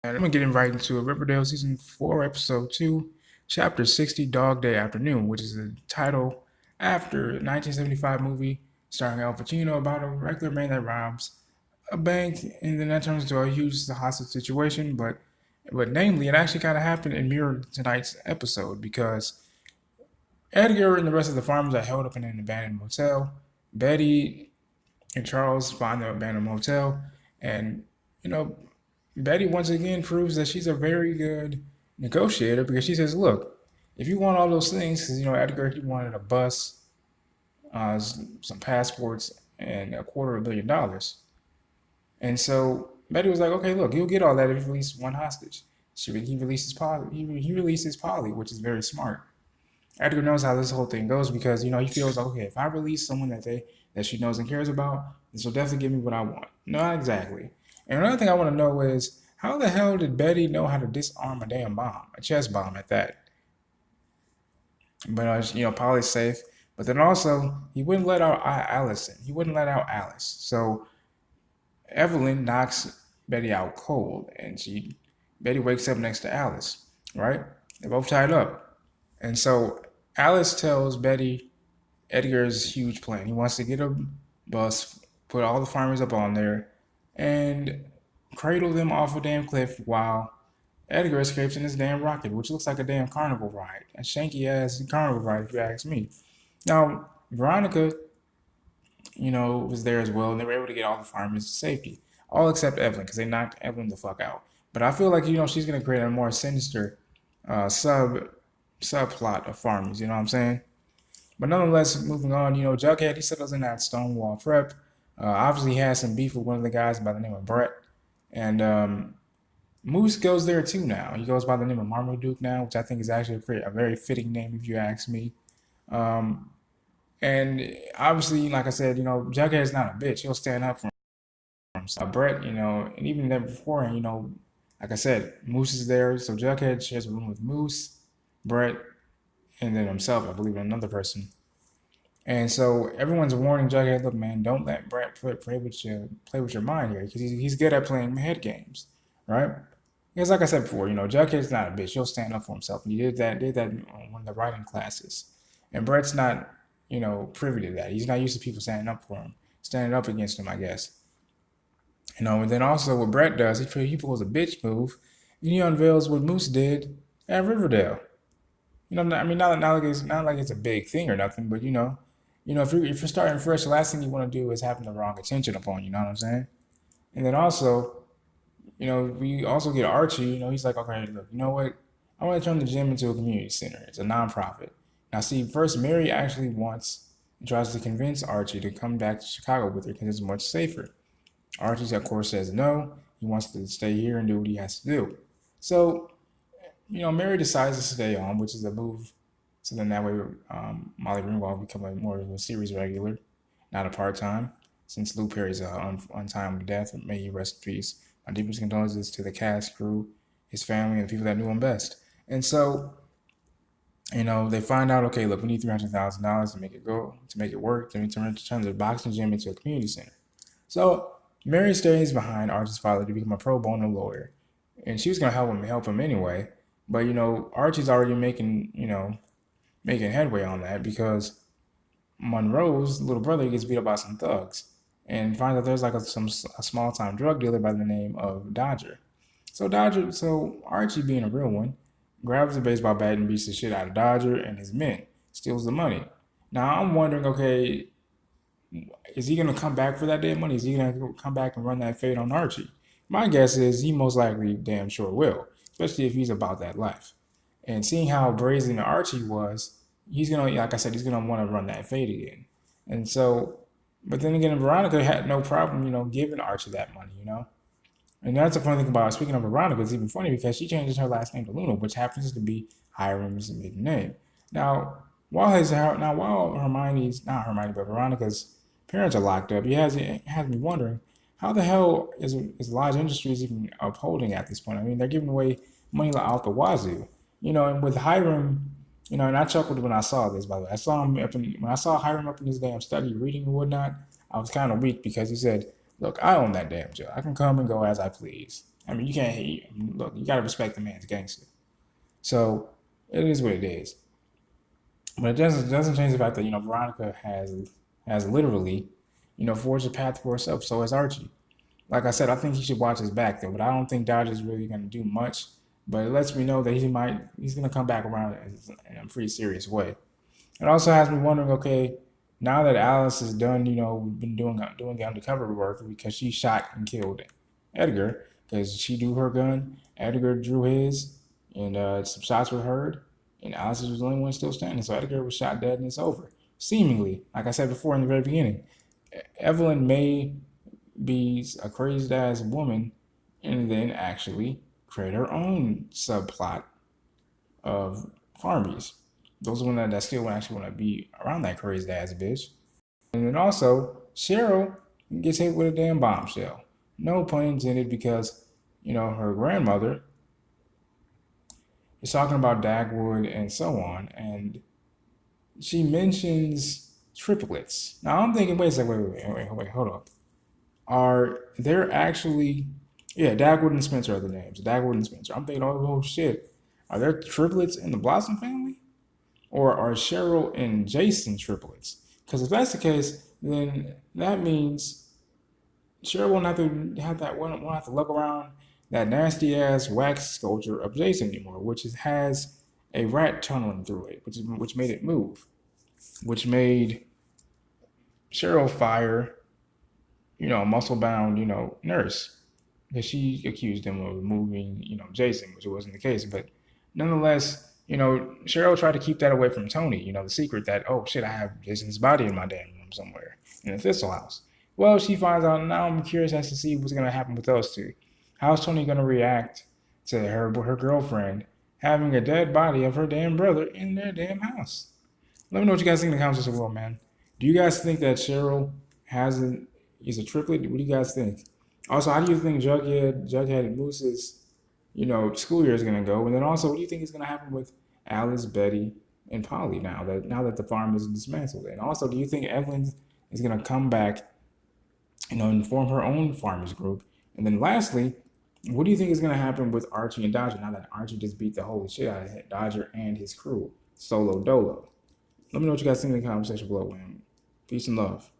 And I'm gonna get right into it. Riverdale season 4, episode 2, chapter 60, Dog Day Afternoon, which is the title after a 1975 movie starring Al Pacino about a regular man that robs a bank, and then that turns into a huge hostage situation. But namely, it actually kind of happened and mirrored tonight's episode because Edgar and the rest of the farmers are held up in an abandoned motel. Betty and Charles find the abandoned motel, and you know Betty once again proves that she's a very good negotiator because she says, "Look, if you want all those things, because Edgar he wanted a bus, some passports, and $250 million, and so Betty was like, "Okay, look, you'll get all that if you release one hostage." He releases Polly. He releases Polly, which is very smart. Edgar knows how this whole thing goes because he feels like, okay, if I release someone that she knows and cares about, this will definitely give me what I want. Not exactly. And another thing I want to know is how the hell did Betty know how to disarm a damn bomb, a chest bomb at that? But Polly's safe. But then also he wouldn't let out Allison. He wouldn't let out Alice. So Evelyn knocks Betty out cold, and Betty wakes up next to Alice. Right? They're both tied up, and so Alice tells Betty Edgar's huge plan. He wants to get a bus, put all the farmers up on there, and cradle them off a damn cliff while Edgar escapes in his damn rocket, which looks like a damn carnival ride. A shanky ass carnival ride, if you ask me. Now, Veronica, was there as well, and they were able to get all the farmers to safety. All except Evelyn, because they knocked Evelyn the fuck out. But I feel like, she's going to create a more sinister subplot of Farmies, you know what I'm saying? But nonetheless, moving on, Jughead, he settles in at Stonewall Prep. Obviously, he has some beef with one of the guys by the name of Brett. And Moose goes there too now. He goes by the name of Marmaduke now, which I think is actually a very fitting name if you ask me. Um, and obviously, like I said, Jughead's not a bitch. He'll stand up for himself. Brett, and even there before, like I said, Moose is there. So Jughead shares a room with Moose, Brett, and then himself, I believe, and another person. And so everyone's warning Jughead, look, man, don't let Brett play with your mind here, because he's good at playing head games, right? Because like I said before, Jughead's not a bitch. He'll stand up for himself, and he did that on one of the writing classes. And Brett's not, privy to that. He's not used to people standing up for him, standing up against him, I guess. And then also what Brett does, he pulls a bitch move, and he unveils what Moose did at Riverdale. I mean, not like it's a big thing or nothing, but if you're starting fresh, the last thing you want to do is having the wrong attention upon you. You know what I'm saying? And then also, we also get Archie. He's like, okay, look, you know what? I want to turn the gym into a community center. It's a nonprofit. Now, see, first Mary actually wants and tries to convince Archie to come back to Chicago with her because it's much safer. Archie, of course, says no. He wants to stay here and do what he has to do. So Mary decides to stay on, which is a move. So then that way, Molly Ringwald will become more of a series regular, not a part time. Since Lou Perry's untimely death, may he rest in peace. My deepest condolences to the cast, crew, his family, and the people that knew him best. And so, they find out, okay, look, we need $300,000 to make it work, to turn the boxing gym into a community center. So Mary stays behind Archie's father to become a pro bono lawyer, and she was gonna help him anyway. But Archie's already making headway on that because Monroe's little brother gets beat up by some thugs and finds out there's like a small time drug dealer by the name of Dodger. So Archie, being a real one, grabs a baseball bat and beats the shit out of Dodger and his men, steals the money. Now I'm wondering, okay, is he gonna come back for that damn money? Is he gonna come back and run that fade on Archie? My guess is he most likely damn sure will, especially if he's about that life. And seeing how brazen Archie was, he's gonna, like I said, he's gonna want to run that fade again. And so, but then again, Veronica had no problem, giving Archie that money. And that's the funny thing about speaking of Veronica. It's even funny because she changes her last name to Luna, which happens to be Hiram's maiden name. Now, while Hermione's not Hermione, but Veronica's parents are locked up, it has me wondering how the hell is Lodge Industries even upholding at this point? I mean, they're giving away money out the wazoo. And with Hiram, and I chuckled when I saw this, by the way. When I saw Hiram up in his damn study reading and whatnot, I was kind of weak because he said, look, I own that damn jail. I can come and go as I please. I mean, you can't look. You gotta respect the man's gangster. So it is what it is. But it doesn't change the fact that Veronica has literally forged a path for herself. So has Archie. Like I said, I think he should watch his back though. But I don't think Dodger's really gonna do much. But it lets me know that he's gonna come back around in a pretty serious way. It also has me wondering, okay, now that Alice is done, been doing the undercover work because she shot and killed Edgar because she drew her gun, Edgar drew his, and some shots were heard, and Alice was the only one still standing. So Edgar was shot dead and it's over. Seemingly, like I said before in the very beginning, Evelyn may be a crazed ass woman and then actually create her own subplot of Farmies. Those are that still actually want to be around that crazy ass bitch. And then also, Cheryl gets hit with a damn bombshell. No pun intended, because, her grandmother is talking about Dagwood and so on, and she mentions triplets. Now I'm thinking, wait a second, wait, hold up. Are there actually, yeah, Dagwood and Spencer are the names. Dagwood and Spencer. I'm thinking, oh shit. Are there triplets in the Blossom family? Or are Cheryl and Jason triplets? Because if that's the case, then that means Cheryl won't have to look around that nasty ass wax sculpture of Jason anymore, which has a rat tunneling through it, which made it move, which made Cheryl fire, a muscle bound, nurse, because she accused him of moving, Jason, which wasn't the case. But nonetheless, Cheryl tried to keep that away from Tony, the secret that, oh shit, I have Jason's body in my damn room somewhere in the Thistle House. Well, she finds out. Now I'm curious as to see what's going to happen with those two. How's Tony going to react to her girlfriend having a dead body of her damn brother in their damn house? Let me know what you guys think in the comments as well, man. Do you guys think that Cheryl is a triplet? What do you guys think? Also, how do you think Jughead and Moose's, school year is going to go? And then also, what do you think is going to happen with Alice, Betty, and Polly now that the farm is dismantled? And also, do you think Evelyn is going to come back, and form her own farmers group? And then lastly, what do you think is going to happen with Archie and Dodger now that Archie just beat the holy shit out of Dodger and his crew, solo dolo? Let me know what you guys think in the comment section below, man. Peace and love.